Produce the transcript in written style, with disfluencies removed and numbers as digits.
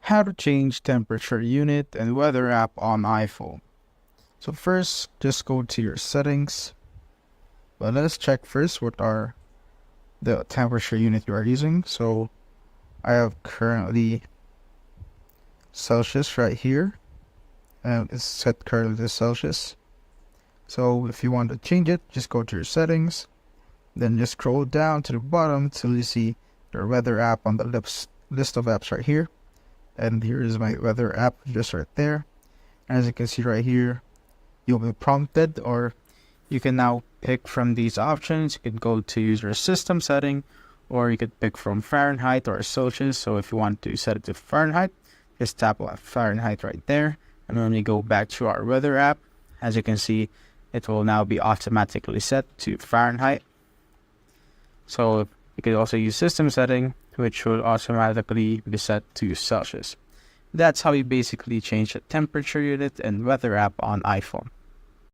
How to change temperature unit and weather app on iPhone. So first, just go to your settings. But let's check first what are the temperature unit you are using. So I have currently Celsius right here, and it's set currently to Celsius. So if you want to change it, just go to your settings, then just scroll down to the bottom till you see your weather app on the list of apps right here. And here is my weather app just right there. As you can see right here, you'll be prompted, or you can now pick from these options. You can go to user system setting, or you could pick from Fahrenheit or Celsius. So if you want to set it to Fahrenheit, just tap on Fahrenheit right there. And when we go back to our weather app, as you can see, it will now be automatically set to Fahrenheit. So you could also use system setting, which will automatically be set to Celsius. That's how you basically change the temperature unit and weather app on iPhone.